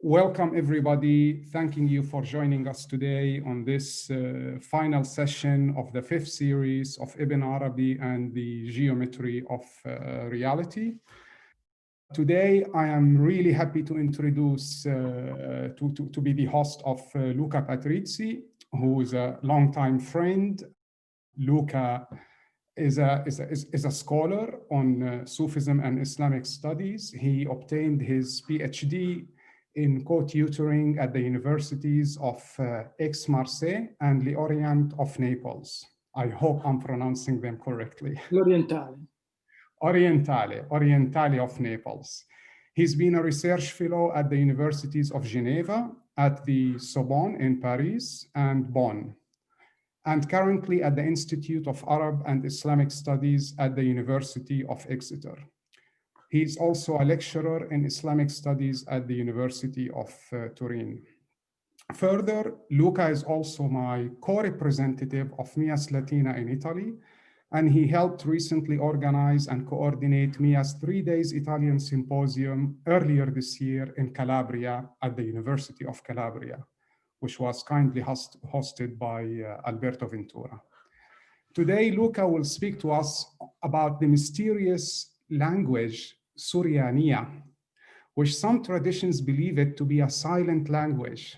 Welcome, everybody. Thanking you for joining us today on this final session of the 5th series of Ibn Arabi and the Geometry of Reality. Today, I am really happy to introduce, to be the host of Luca Patrizi, who is a longtime friend. Luca is a scholar on Sufism and Islamic studies. He obtained his PhD in co-tutoring at the universities of Aix-Marseille and L'Orient of Naples. I hope I'm pronouncing them correctly. Orientale of Naples. He's been a research fellow at the universities of Geneva, at the Sorbonne in Paris, and Bonn, and currently at the Institute of Arab and Islamic Studies at the University of Exeter. He's also a lecturer in Islamic studies at the University of Turin. Further, Luca is also my co-representative of MIAS Latina in Italy, and he helped recently organize and coordinate MIAS 3 days Italian symposium earlier this year in Calabria at the University of Calabria, which was kindly hosted by Alberto Ventura. Today, Luca will speak to us about the mysterious language Suryāniyya, which some traditions believe it to be a silent language.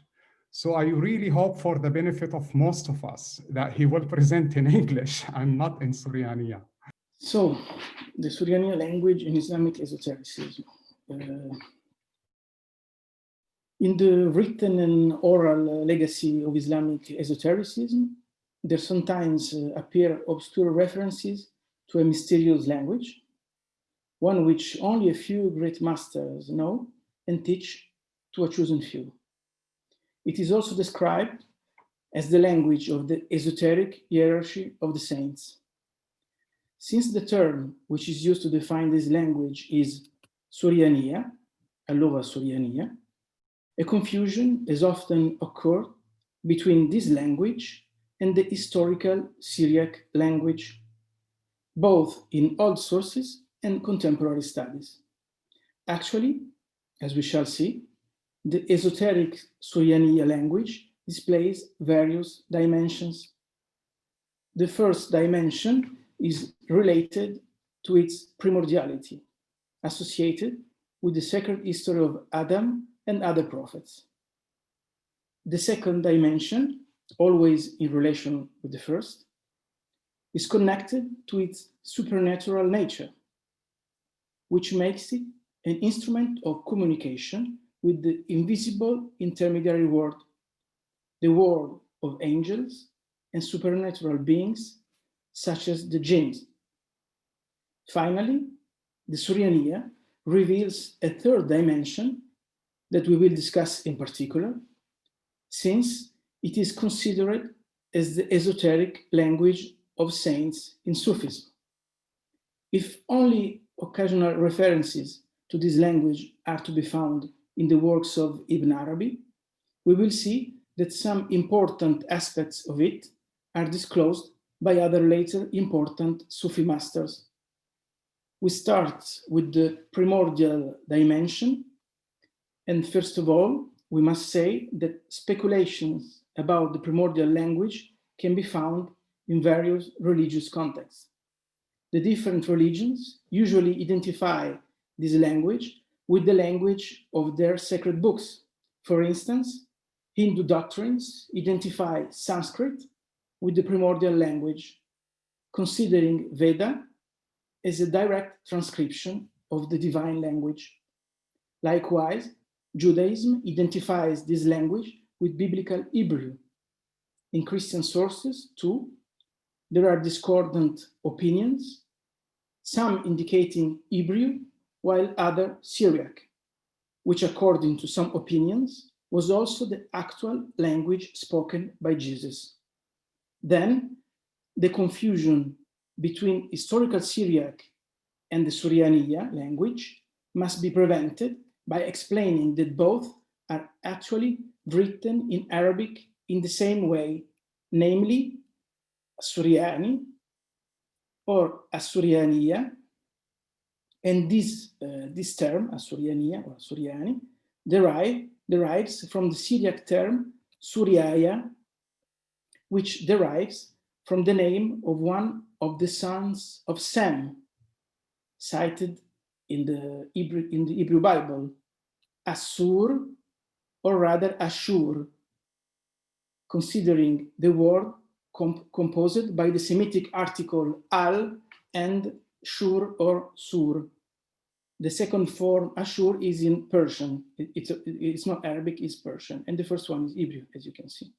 So I really hope, for the benefit of most of us, that he will present in English and not in Suryāniyya. So, the Suryāniyya language in Islamic Esotericism. In the written and oral legacy of Islamic Esotericism, there sometimes appear obscure references to a mysterious language, one which only a few great masters know and teach to a chosen few. It is also described as the language of the esoteric hierarchy of the saints. Since the term which is used to define this language is Suryāniyya, al-Lugha Suryāniyya, a confusion has often occurred between this language and the historical Syriac language, both in old sources and contemporary studies. Actually, as we shall see, the esoteric Suryāniyya language displays various dimensions. The first dimension is related to its primordiality, associated with the sacred history of Adam and other prophets. The second dimension, always in relation with the first, is connected to its supernatural nature, which makes it an instrument of communication with the invisible intermediary world, the world of angels and supernatural beings, such as the jinns. Finally, the Suryāniyya reveals a third dimension that we will discuss in particular, since it is considered as the esoteric language of saints in Sufism. If only occasional references to this language are to be found in the works of Ibn Arabi, we will see that some important aspects of it are disclosed by other later important Sufi masters. We start with the primordial dimension, and first of all, we must say that speculations about the primordial language can be found in various religious contexts. The different religions usually identify this language with the language of their sacred books. For instance, Hindu doctrines identify Sanskrit with the primordial language, considering Veda as a direct transcription of the divine language. Likewise, Judaism identifies this language with biblical Hebrew. In Christian sources, too, there are discordant opinions, some indicating Hebrew, while other Syriac, which according to some opinions was also the actual language spoken by Jesus. Then the confusion between historical Syriac and the Suryāniyya language must be prevented by explaining that both are actually written in Arabic in the same way, namely Suryānī or Suryāniyya. And this term, Suryāniyya or Suryānī, derive derives from the Syriac term Suryāniyya, which derives from the name of one of the sons of Sem, cited in the Hebrew Bible, Assur, or rather Ashur, considering the word composed by the Semitic article al and shur or sur. The second form, Ashur, is in Persian. It's not Arabic, it's Persian. And the first one is Hebrew, as you can see.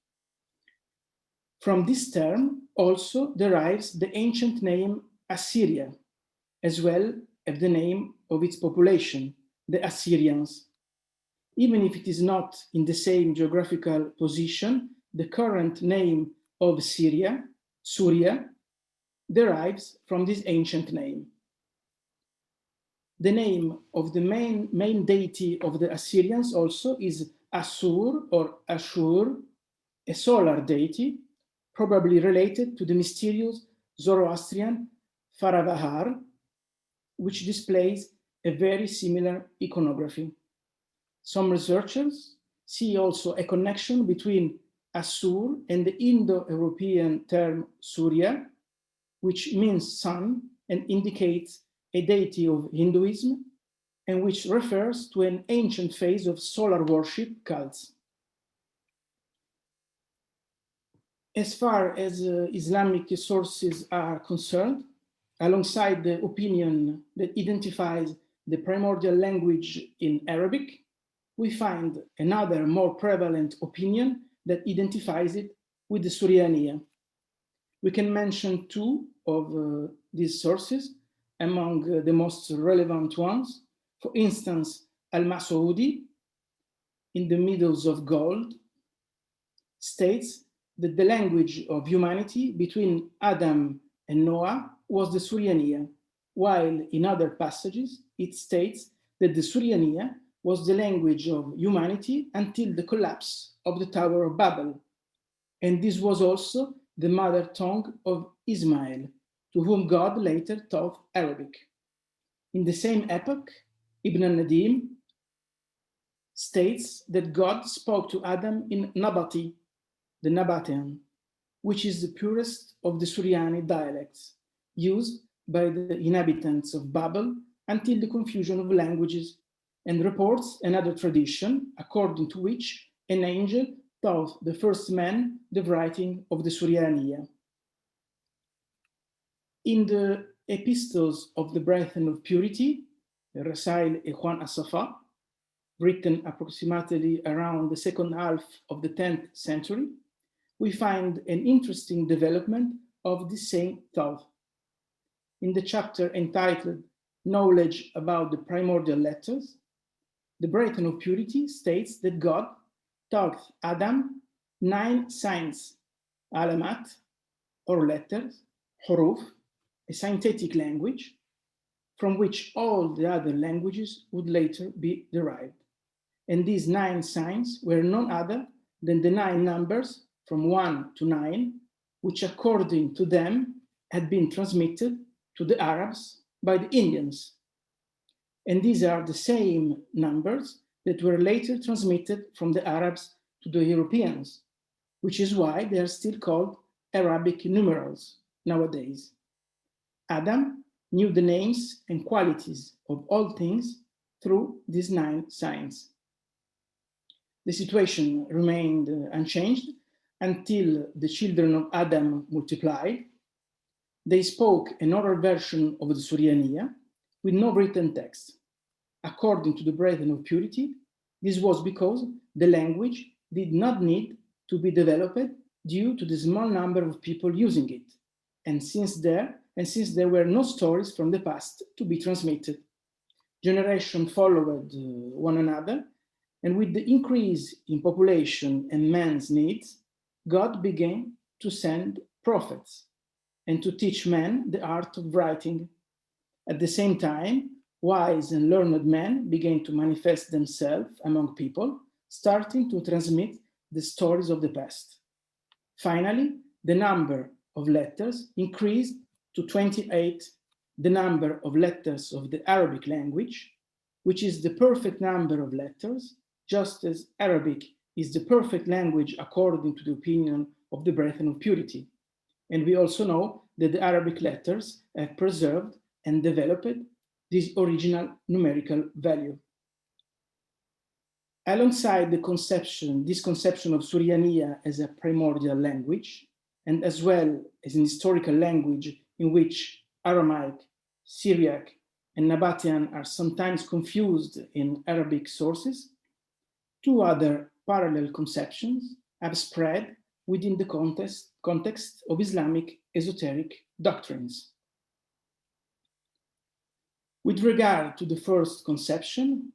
From this term also derives the ancient name Assyria, as well as the name of its population, the Assyrians. Even if it is not in the same geographical position, the current name of Syria, Surya, derives from this ancient name. The name of the main deity of the Assyrians also is Assur or Ashur, a solar deity, probably related to the mysterious Zoroastrian Faravahar, which displays a very similar iconography. Some researchers see also a connection between Assur and the Indo-European term Surya, which means sun and indicates a deity of Hinduism, and which refers to an ancient phase of solar worship cults. As far as Islamic sources are concerned, alongside the opinion that identifies the primordial language in Arabic, we find another more prevalent opinion that identifies it with the Suryāniyya. We can mention two of these sources among the most relevant ones. For instance, al-Mas'udi, in the Meadows of Gold, states that the language of humanity between Adam and Noah was the Suryāniyya, while in other passages it states that the Suryāniyya was the language of humanity until the collapse of the Tower of Babel. And this was also the mother tongue of Ismail, to whom God later taught Arabic. In the same epoch, Ibn al-Nadim states that God spoke to Adam in Nabati, the Nabatean, which is the purest of the Suryani dialects, used by the inhabitants of Babel until the confusion of languages, and reports another tradition according to which an angel taught the first man the writing of the Suryāniyya. In the Epistles of the Breath and of Purity, Rasail Ikhwan as-Safa, written approximately around the second half of the 10th century, we find an interesting development of the same thought. In the chapter entitled Knowledge about the Primordial Letters, the Breath and of Purity states that God taught Adam 9 signs, alamat, or letters, huruf, a synthetic language, from which all the other languages would later be derived. And these 9 signs were none other than the 9 numbers from 1 to 9, which according to them had been transmitted to the Arabs by the Indians. And these are the same numbers that were later transmitted from the Arabs to the Europeans, which is why they are still called Arabic numerals nowadays. Adam knew the names and qualities of all things through these 9 signs. The situation remained unchanged until the children of Adam multiplied. They spoke an oral version of the Suryāniyya with no written text. According to the Breath and of Purity, this was because the language did not need to be developed due to the small number of people using it, and since there were no stories from the past to be transmitted. Generations followed one another, and with the increase in population and man's needs, God began to send prophets and to teach men the art of writing. At the same time, wise and learned men began to manifest themselves among people, starting to transmit the stories of the past. Finally, the number of letters increased to 28, the number of letters of the Arabic language, which is the perfect number of letters, just as Arabic is the perfect language according to the opinion of the Brethren of Purity. And we also know that the Arabic letters have preserved and developed this original numerical value. Alongside this conception of Suryāniyya as a primordial language, and as well as an historical language in which Aramaic, Syriac, and Nabatean are sometimes confused in Arabic sources, two other parallel conceptions have spread within the context of Islamic esoteric doctrines. With regard to the first conception,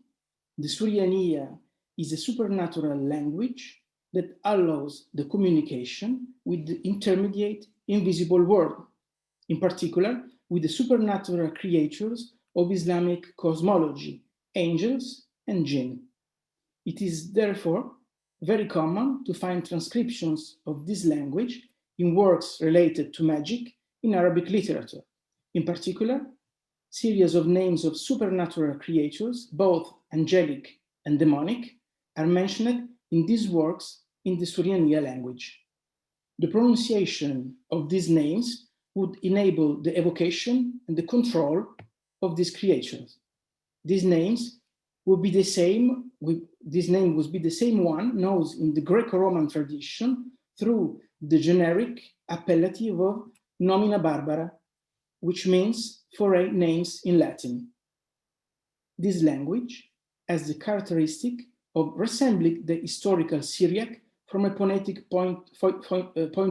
the Suryāniyya is a supernatural language that allows the communication with the intermediate invisible world, in particular with the supernatural creatures of Islamic cosmology, angels and jinn. It is therefore very common to find transcriptions of this language in works related to magic in Arabic literature. In particular, series of names of supernatural creatures, both angelic and demonic, are mentioned in these works in the Suryāniyya language. The pronunciation of these names would enable the evocation and the control of these creatures. These names would be the same, this name would be the same one known in the Greco-Roman tradition through the generic appellative of nomina barbara, which means foreign names in Latin. This language has the characteristic of resembling the historical Syriac from a phonetic point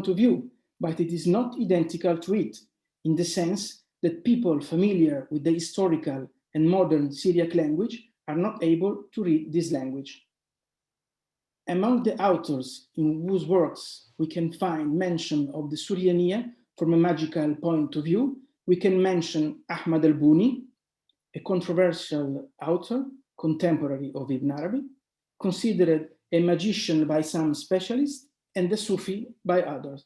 of view, but it is not identical to it, in the sense that people familiar with the historical and modern Syriac language are not able to read this language. Among the authors in whose works we can find mention of the Suryāniyya from a magical point of view, we can mention Ahmad al-Buni, a controversial author, contemporary of Ibn Arabi, considered a magician by some specialists and a Sufi by others.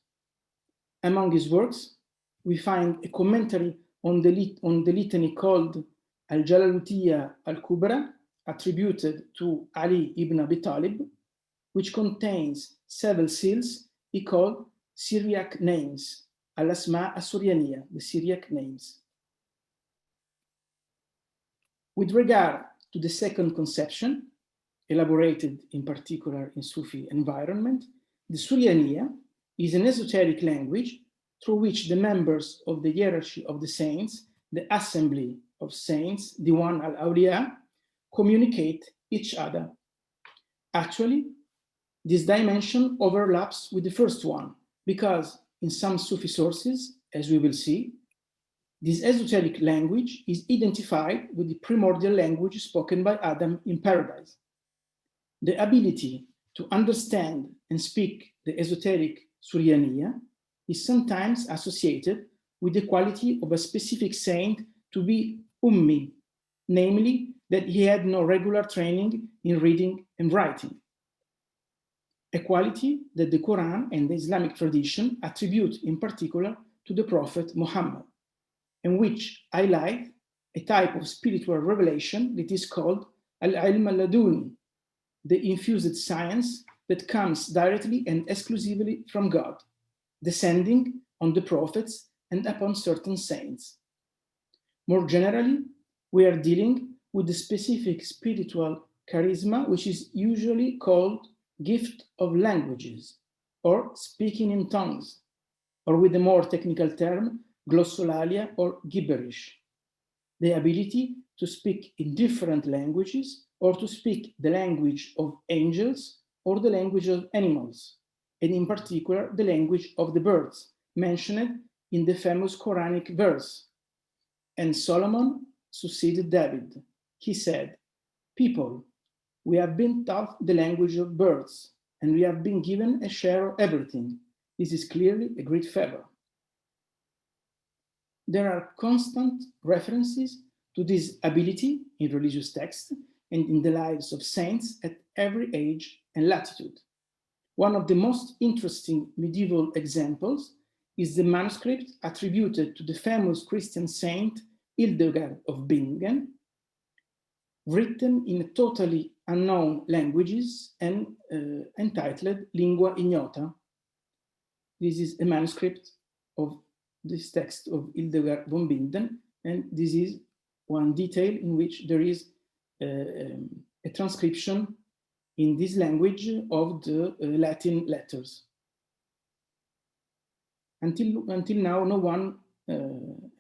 Among his works, we find a commentary on the litany called al-Jalalutiyya al-Kubra, attributed to Ali ibn Abi Talib, which contains several seals he called Syriac names, al-Asma as-Suryāniyya, the Syriac names. With regard to the second conception, elaborated in particular in Sufi environment, the Suryāniyya is an esoteric language through which the members of the hierarchy of the saints, the assembly of saints, Diwan al-Awliya, communicate each other. Actually, this dimension overlaps with the first one, because in some Sufi sources, as we will see, this esoteric language is identified with the primordial language spoken by Adam in paradise. The ability to understand and speak the esoteric Suryāniyya is sometimes associated with the quality of a specific saint to be ummi, namely that he had no regular training in reading and writing, a quality that the Quran and the Islamic tradition attribute in particular to the Prophet Muhammad, and which highlight a type of spiritual revelation that is called al-ilm al-laduni, the infused science that comes directly and exclusively from God, descending on the prophets and upon certain saints. More generally, we are dealing with the specific spiritual charisma, which is usually called gift of languages, or speaking in tongues, or with a more technical term, glossolalia or gibberish, the ability to speak in different languages or to speak the language of angels or the language of animals, and in particular the language of the birds mentioned in the famous Quranic verse. And Solomon succeeded David. He said, "People, we have been taught the language of birds, and we have been given a share of everything. This is clearly a great favor." There are constant references to this ability in religious texts and in the lives of saints at every age and latitude. One of the most interesting medieval examples is the manuscript attributed to the famous Christian saint Hildegard of Bingen, written in a totally unknown languages and entitled Lingua Ignota. This is a manuscript of this text of Hildegard von Bingen, and this is one detail in which there is a transcription in this language of the Latin letters. Until now, no one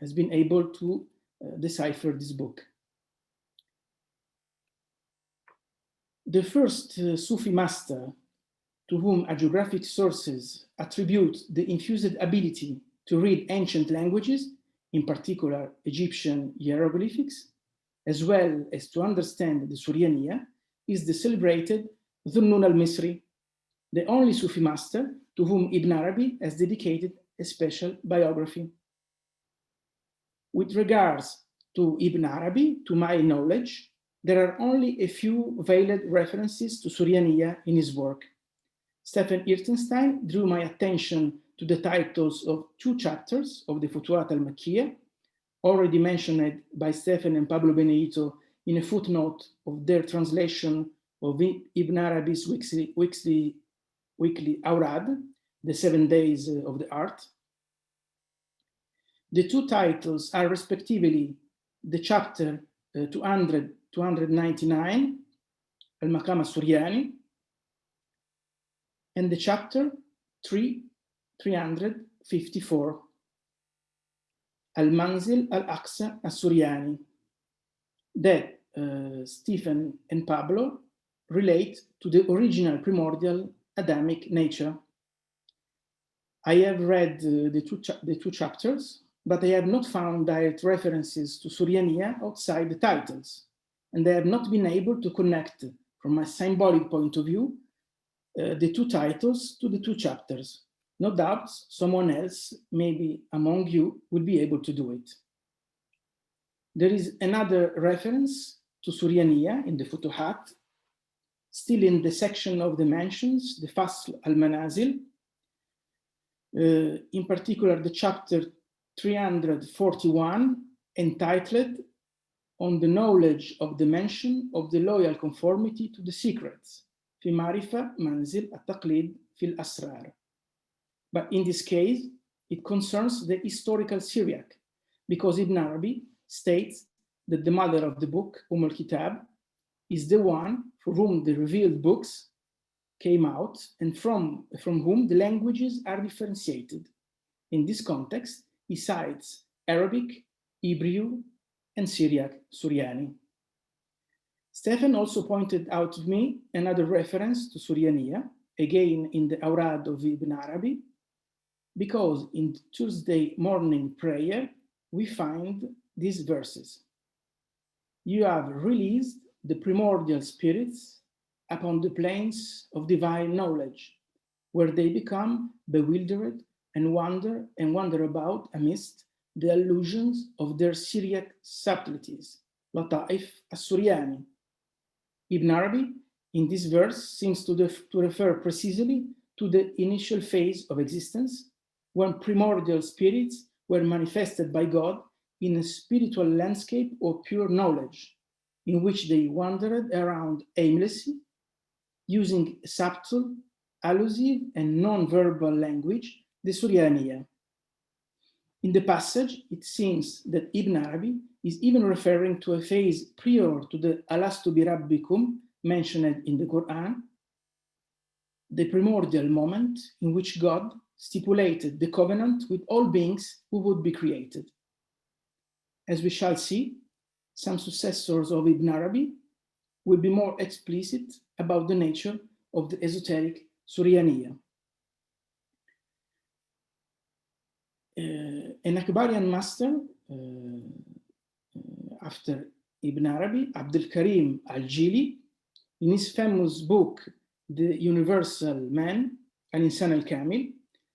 has been able to decipher this book. The first Sufi master to whom hagiographic sources attribute the infused ability to read ancient languages, in particular Egyptian hieroglyphics, as well as to understand the Suryāniyya, is the celebrated Dhunnun al-Misri, the only Sufi master to whom Ibn Arabi has dedicated a special biography. With regards to Ibn Arabi, to my knowledge, there are only a few veiled references to Suryāniyya in his work. Stephen Irtenstein drew my attention to the titles of 2 chapters of the Futuhat al-Makkiyya, already mentioned by Stephen and Pablo Benedito in a footnote of their translation of Ibn Arabi's weekly Awrad, the 7 days of the art. The 2 titles are respectively the chapter 299, Al-Maqam al-Suryani, and the chapter 354, Al-Manzil al-Aqsa al-Suryani, that Stephen and Pablo relate to the original primordial Adamic nature. I have read the two chapters, but I have not found direct references to Suryāniyya outside the titles, and I have not been able to connect, from a symbolic point of view, the 2 titles to the 2 chapters. No doubt someone else, maybe among you, will be able to do it. There is another reference to Suryāniyya in the Futuhat, still in the section of the mentions, the Fasl al-Manazil, in particular the chapter 341, entitled On the Knowledge of the Mention of the Loyal Conformity to the Secrets, fi Marifa Manzil at-Taqlid fil Asrar. But in this case, it concerns the historical Syriac, because Ibn Arabi states that the mother of the book, al-Kitab, is the one for whom the revealed books came out and from whom the languages are differentiated. In this context, he cites Arabic, Hebrew, and Syriac, Suryani. Stephen also pointed out to me another reference to Suryāniyya, again in the Awrad of Ibn Arabi, because in Tuesday morning prayer, we find these verses. You have released the primordial spirits upon the plains of divine knowledge, where they become bewildered and wander about amidst the allusions of their Syriac subtleties, Lata'if as-Suryani. Ibn Arabi, in this verse, seems to refer precisely to the initial phase of existence, when primordial spirits were manifested by God in a spiritual landscape of pure knowledge, in which they wandered around aimlessly, using subtle, allusive, and non-verbal language, the Suryāniyya. In the passage, it seems that Ibn Arabi is even referring to a phase prior to the Alastu bi Rabbikum mentioned in the Quran, the primordial moment in which God stipulated the covenant with all beings who would be created. As we shall see, some successors of Ibn Arabi will be more explicit about the nature of the esoteric Suryāniyya. An Akbarian master after Ibn Arabi, Abdul Karim al-Jili, in his famous book, The Universal Man, Al-Insan al-Kamil,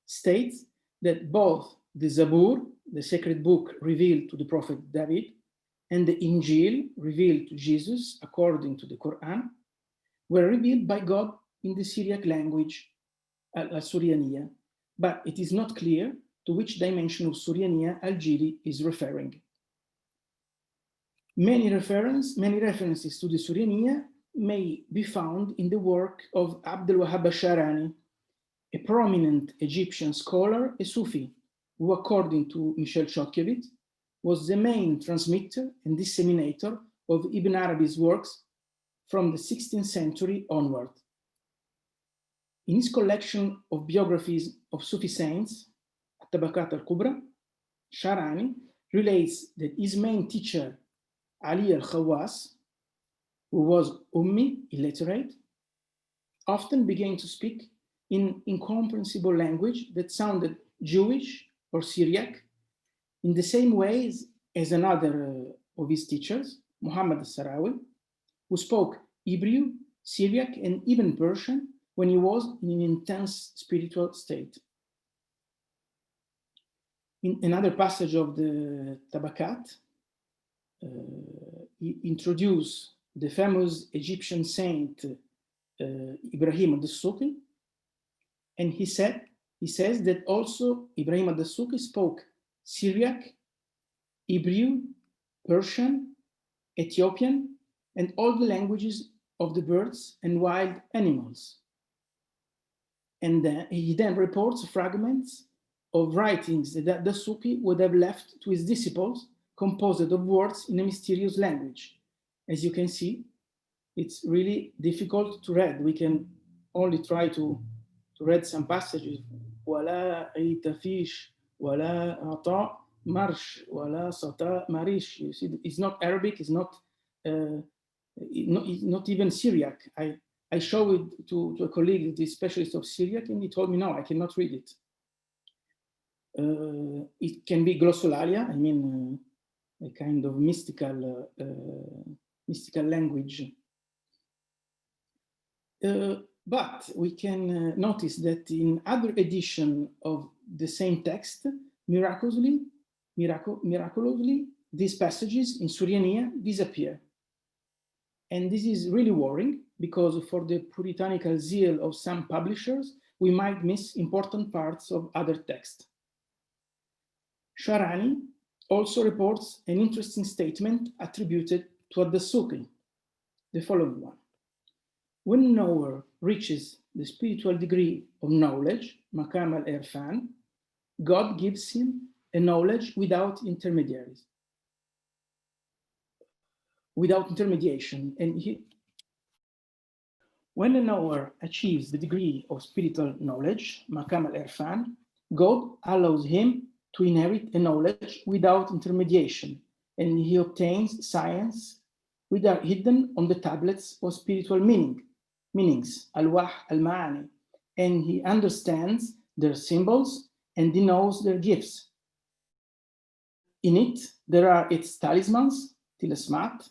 states that both the Zabur, the sacred book revealed to the Prophet David, and the Injil, revealed to Jesus according to the Quran, were revealed by God in the Syriac language, al-Suryāniyya, but it is not clear to which dimension of Suryāniyya al-Jili is referring. Many references to the Suryāniyya may be found in the work of al-Wahhāb al-Shaʿrānī, a prominent Egyptian scholar, a Sufi, who, according to Michel Chodkiewicz, was the main transmitter and disseminator of Ibn Arabi's works from the 16th century onward. In his collection of biographies of Sufi saints, At-Tabaqāt al-Kubra, Shaʿrānī relates that his main teacher, Ali al-Khawwas, who was Ummi, illiterate, often began to speak in incomprehensible language that sounded Jewish or Syriac, in the same ways as another of his teachers, Muhammad al-Sarawi, who spoke Hebrew, Syriac, and even Persian when he was in an intense spiritual state. In another passage of the Tabaqāt, he introduced the famous Egyptian saint Ibrahim al-Dasuqi, and he says that also Ibrahim al-Dasuqi spoke Syriac, Hebrew, Persian, Ethiopian, and all the languages of the birds and wild animals. And he then reports fragments of writings that Dasuqi would have left to his disciples, composed of words in a mysterious language. As you can see, it's really difficult to read. We can only try to read some passages. Wala aitafish, wala ata marsh, wala sata marish. You see, it's not Arabic, it's not even Syriac. I showed it to a colleague, the specialist of Syriac, and he told me, no, I cannot read it. It can be glossolalia, I mean, a kind of mystical language. But we can notice that in other edition of the same text, miraculously, these passages in Suryāniyya disappear. And this is really worrying, because for the puritanical zeal of some publishers, we might miss important parts of other texts. Shaʿrānī also reports an interesting statement attributed to Ad-Dasuqi, the following one. When a knower reaches the spiritual degree of knowledge, Maqam al-Irfan, God gives him a knowledge without intermediaries, without intermediation. And when a knower achieves the degree of spiritual knowledge, Maqam al-Irfan, God allows him to inherit a knowledge without intermediation, and he obtains science which are hidden on the tablets of spiritual meanings, al-Wahh, al-Ma'ani, and he understands their symbols and he knows their gifts. In it, there are its talismans, tilasmat,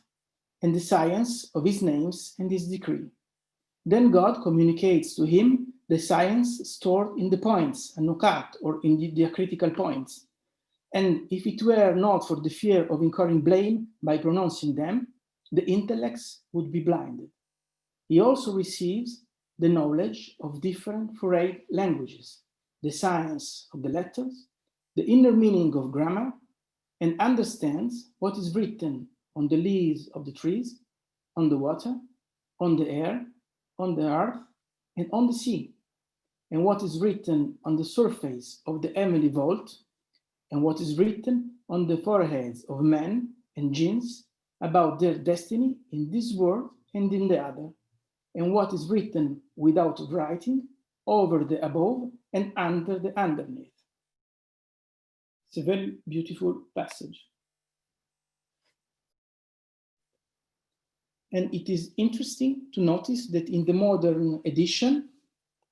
and the science of his names and his decree. Then God communicates to him the science stored in the points, an-nukat, or in the diacritical points. And if it were not for the fear of incurring blame by pronouncing them, the intellects would be blinded. He also receives the knowledge of different foreign languages, the science of the letters, the inner meaning of grammar, and understands what is written on the leaves of the trees, on the water, on the air, on the earth, and on the sea, and what is written on the surface of the heavenly vault, and what is written on the foreheads of men and jinns about their destiny in this world and in the other, and what is written without writing over the above and under the underneath. It's a very beautiful passage. And it is interesting to notice that in the modern edition,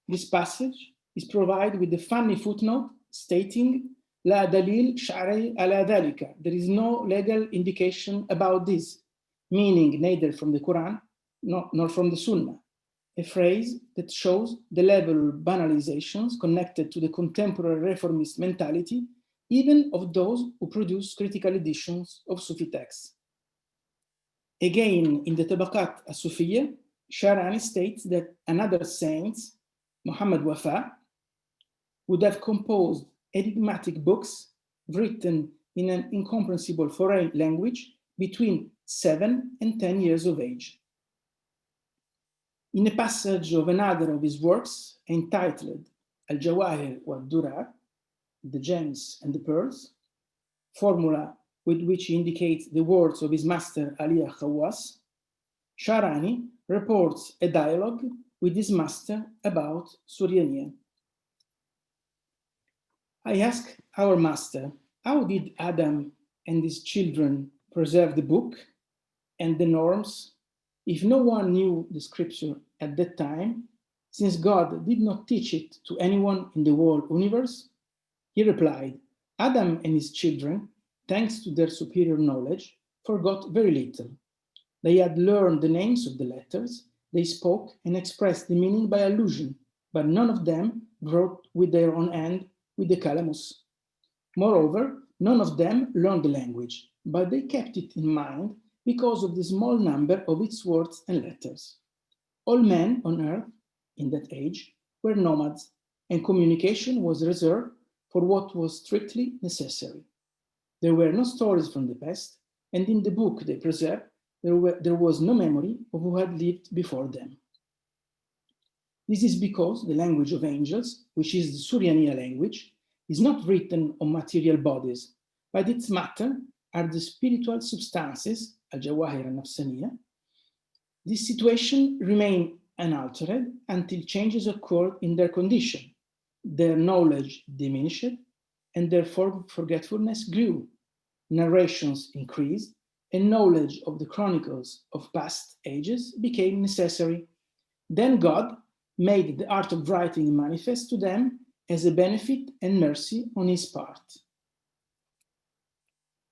this passage is provided with a funny footnote stating La dalil sha'ri ala dhalika. There is no legal indication about this, meaning neither from the Quran nor from the Sunnah, a phrase that shows the level of banalizations connected to the contemporary reformist mentality, even of those who produce critical editions of Sufi texts. Again, in the Tabaqāt as-Sufiyya, Shaʿrānī states that another saint, Muhammad Wafa, would have composed enigmatic books written in an incomprehensible foreign language between 7 and 10 years of age. In a passage of another of his works entitled al-Jawāhir wad-Durar, the gems and the pearls, formula with which he indicates the words of his master Ali al-Khawwas, Shaʿrānī reports a dialogue with his master about Suryāniyya. I asked our master, how did Adam and his children preserve the book and the norms if no one knew the scripture at that time, since God did not teach it to anyone in the whole universe? He replied, Adam and his children, thanks to their superior knowledge, forgot very little. They had learned the names of the letters, they spoke and expressed the meaning by allusion, but none of them wrote with their own hand with the calamus. Moreover, none of them learned the language, but they kept it in mind because of the small number of its words and letters. All men on earth in that age were nomads, and communication was reserved for what was strictly necessary. There were no stories from the past, and in the book they preserved, there was no memory of who had lived before them. This is because the language of angels, which is the Suryāniyya language, is not written on material bodies, but its matter are the spiritual substances, al-Jawāhir al-Nafsaniyya. This situation remained unaltered until changes occurred in their condition. Their knowledge diminished, and their forgetfulness grew. Narrations increased, and knowledge of the chronicles of past ages became necessary. Then God made the art of writing manifest to them as a benefit and mercy on his part.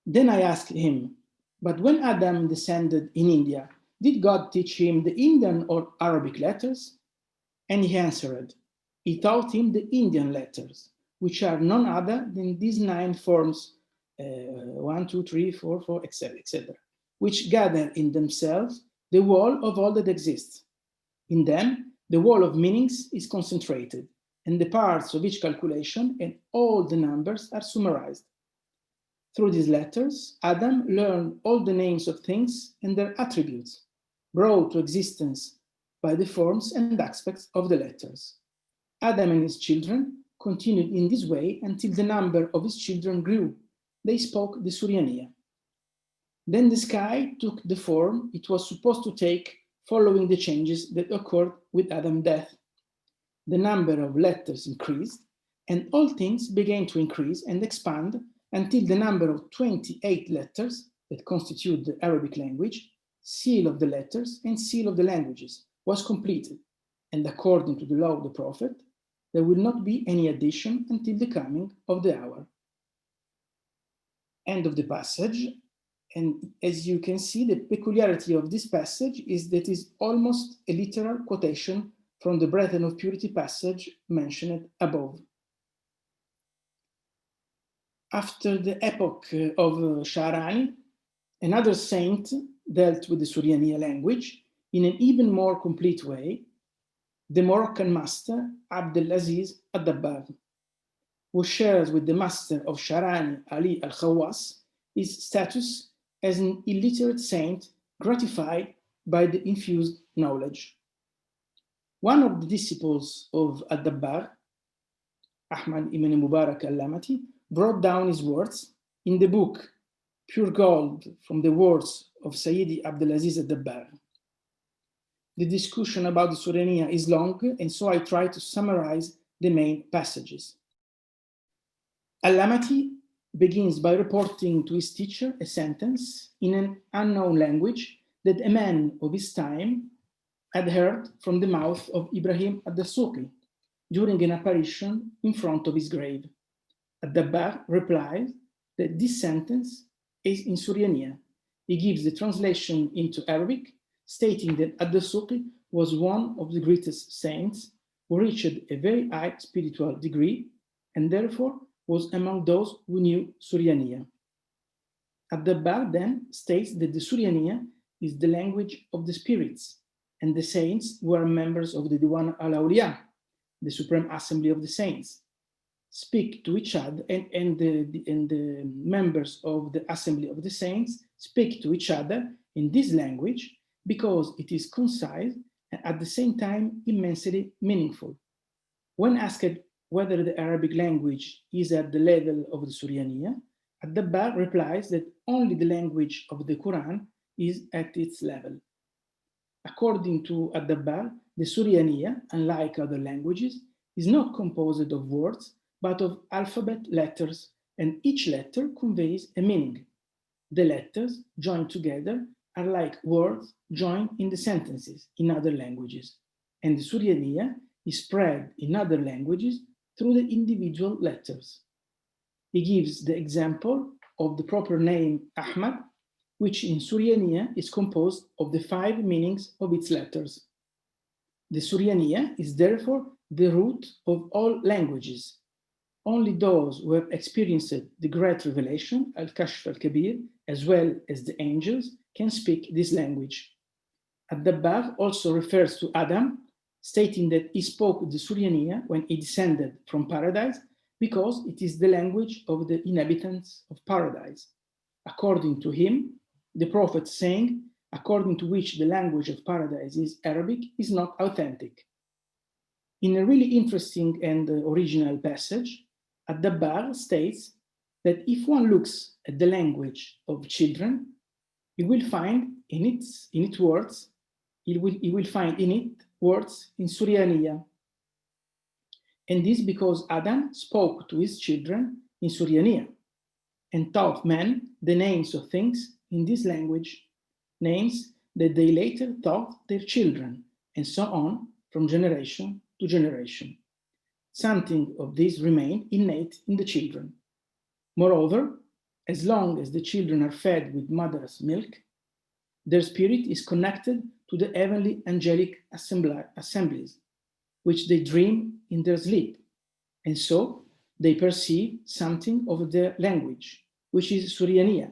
Then I asked him, but when Adam descended in India, did God teach him the Indian or Arabic letters? And he answered, he taught him the Indian letters, which are none other than these 9 forms, 1, 2, 3, 4, 4, etc., etc., which gather in themselves the whole of all that exists. In them, the whole of meanings is concentrated, and the parts of each calculation and all the numbers are summarized. Through these letters, Adam learned all the names of things and their attributes, brought to existence by the forms and aspects of the letters. Adam and his children continued in this way until the number of his children grew. They spoke the Suryāniyya. Then the sky took the form it was supposed to take following the changes that occurred with Adam's death. The number of letters increased, and all things began to increase and expand until the number of 28 letters that constitute the Arabic language, seal of the letters and seal of the languages, was completed. And according to the law of the Prophet, there will not be any addition until the coming of the hour. End of the passage. And as you can see, the peculiarity of this passage is that it is almost a literal quotation from the Breath of Purity passage mentioned above. After the epoch of Shaʿrānī, another saint dealt with the Suryāniyya language in an even more complete way, the Moroccan master al-ʿAzīz al-Dabbāgh, who shares with the master of Shaʿrānī, Ali al-Khawwas, his status as an illiterate saint gratified by the infused knowledge. One of the disciples of al-Dabbāgh, Ahmad ibn Mubarak al-Lamati, brought down his words in the book Pure Gold from the words of Sayyidi al-ʿAzīz al-Dabbāgh. The discussion about the Suryāniyya is long, and so I try to summarize the main passages. Al-Lamati begins by reporting to his teacher a sentence in an unknown language that a man of his time had heard from the mouth of Ibrahim ad-Dasuqi during an apparition in front of his grave. Al-Dabbāgh replies that this sentence is in Suryāniyya. He gives the translation into Arabic, stating that ad-Dasuqi was one of the greatest saints who reached a very high spiritual degree and therefore was among those who knew Suryāniyya. Al-Dabbāgh then states that the Suryāniyya is the language of the spirits, and the saints who are members of the Diwan al-Awliya, the Supreme Assembly of the Saints, speak to each other, and the members of the Assembly of the Saints speak to each other in this language because it is concise and at the same time immensely meaningful. When asked whether the Arabic language is at the level of the Suryāniyya, al-Dabbāgh replies that only the language of the Quran is at its level. According to al-Dabbāgh, the Suryāniyya, unlike other languages, is not composed of words, but of alphabet letters, and each letter conveys a meaning. The letters joined together are like words joined in the sentences in other languages, and the Suryāniyya is spread in other languages through the individual letters. He gives the example of the proper name Ahmad, which in Suryāniyya is composed of the 5 meanings of its letters. The Suryāniyya is therefore the root of all languages. Only those who have experienced the great revelation, al-Kashf al-Kabir, as well as the angels, can speak this language. Al-Dabbāgh also refers to Adam, stating that he spoke the Suryāniyya when he descended from paradise, because it is the language of the inhabitants of paradise. According to him, the prophet saying, according to which the language of paradise is Arabic, is not authentic. In a really interesting and original passage, al-Dabbāgh states that if one looks at the language of children, he will find in its words, he will find in it words in Suryāniyya. And this because Adam spoke to his children in Suryāniyya and taught men the names of things in this language, names that they later taught their children, and so on from generation to generation. Something of this remained innate in the children. Moreover, as long as the children are fed with mother's milk, their spirit is connected to the heavenly angelic assemblies, which they dream in their sleep, and so they perceive something of their language, which is Suryāniyya,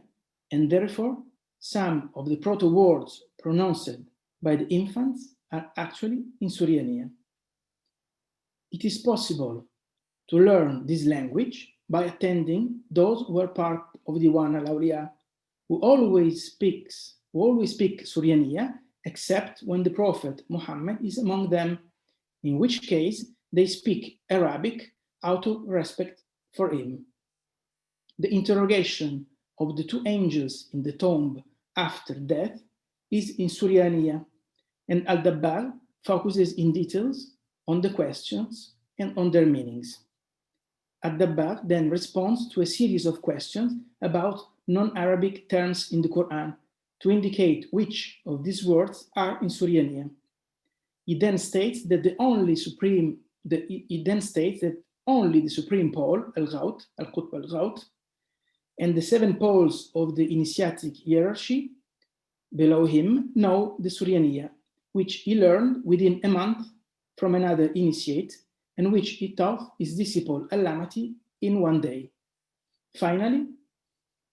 and therefore some of the proto-words pronounced by the infants are actually in Suryāniyya. It is possible to learn this language by attending those who are part of the Diwan al-Awliya, who always speak Suryāniyya, except when the Prophet Muhammad is among them, in which case they speak Arabic out of respect for him. The interrogation of the 2 angels in the tomb after death is in Suryāniyya, and al-Dabbāgh focuses in details on the questions and on their meanings. Al-Dabbāgh then responds to a series of questions about non-Arabic terms in the Quran to indicate which of these words are in Suryāniyya. He then states that only the supreme pole, al-Ghawt, al-Qutb al-Ghawt, and the 7 poles of the initiatic hierarchy below him know the Suryāniyya, which he learned within a month from another initiate, and which he taught his disciple al-Lamati in 1 day. Finally,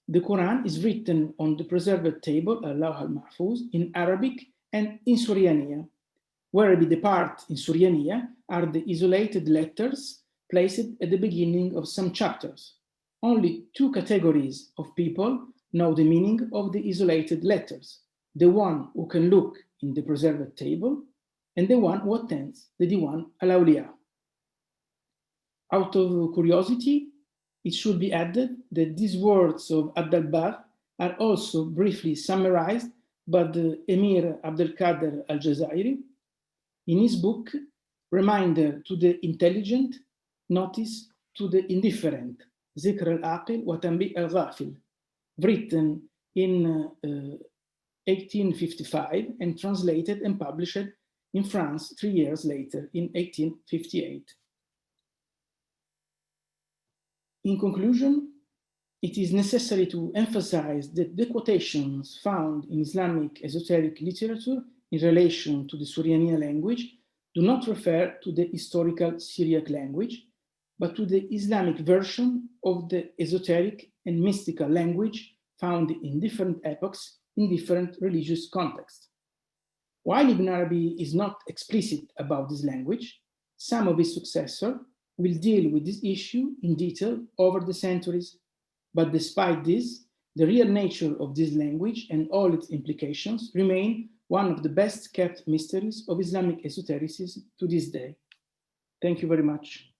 the Quran is written on the preserved table, al-Lawh al-Mahfuz, in Arabic and in Suryāniyya, where the part in Suryāniyya are the isolated letters placed at the beginning of some chapters. Only 2 categories of people know the meaning of the isolated letters: the one who can look in the preserved table, and the one who attends the Diwan al-Awliya. Out of curiosity, it should be added that these words of al-Dabbāgh are also briefly summarized by the Emir Abdul Qadir al-Jazairi in his book, Reminder to the Intelligent, Notice to the Indifferent, Zikr al-Aqil wa Tanbih al-Ghafil, written in 1855 and translated and published in France 3 years later, in 1858. In conclusion, it is necessary to emphasize that the quotations found in Islamic esoteric literature in relation to the Suryāniyya language do not refer to the historical Syriac language, but to the Islamic version of the esoteric and mystical language found in different epochs in different religious contexts. While Ibn Arabi is not explicit about this language, some of his successors will deal with this issue in detail over the centuries. But despite this, The real nature of this language and all its implications remain one of the best kept mysteries of Islamic esotericism to this day. Thank you very much.